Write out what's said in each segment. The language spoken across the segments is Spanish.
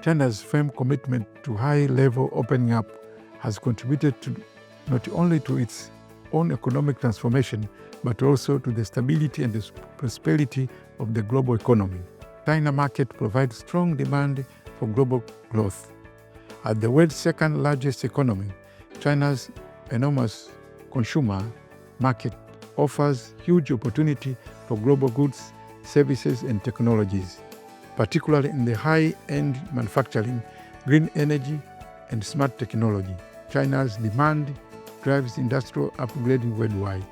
China's firm commitment to high-level opening up has contributed not only to its own economic transformation, but also to the stability and the prosperity of the global economy. China market provides strong demand for global growth. As the world's second largest economy, China's enormous consumer market offers huge opportunity for global goods, services, and technologies, particularly in the high-end manufacturing, green energy, and smart technology. China's demand drives industrial upgrading worldwide.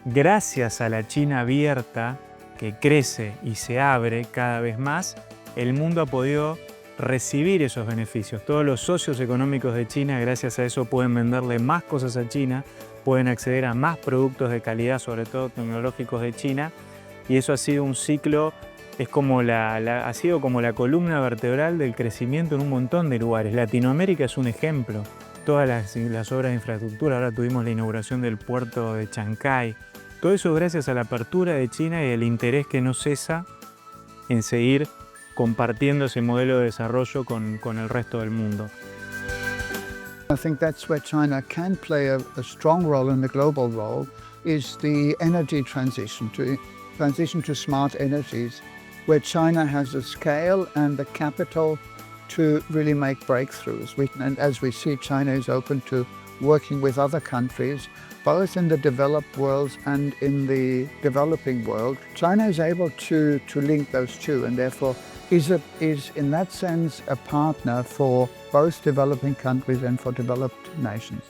Gracias a la China abierta, que crece y se abre cada vez más, el mundo ha podido recibir esos beneficios. Todos los socios económicos de China, gracias a eso, pueden venderle más cosas a China, pueden acceder a más productos de calidad, sobre todo tecnológicos de China, y eso ha sido un ciclo, ha sido como la columna vertebral del crecimiento en un montón de lugares. Latinoamérica es un ejemplo. Todas las obras de infraestructura, ahora tuvimos la inauguración del puerto de Chancay. Todo eso gracias a la apertura de China y el interés que no cesa en seguir compartiendo ese modelo de desarrollo con el resto del mundo. I think that's where China can play a strong role in the global role, is the energy transition to smart energies, where China has the scale and the capital to really make breakthroughs. And as we see, China is open to working with other countries, both in the developed world and in the developing world. China is able to link those two, and therefore is in that sense a partner for both developing countries and for developed nations.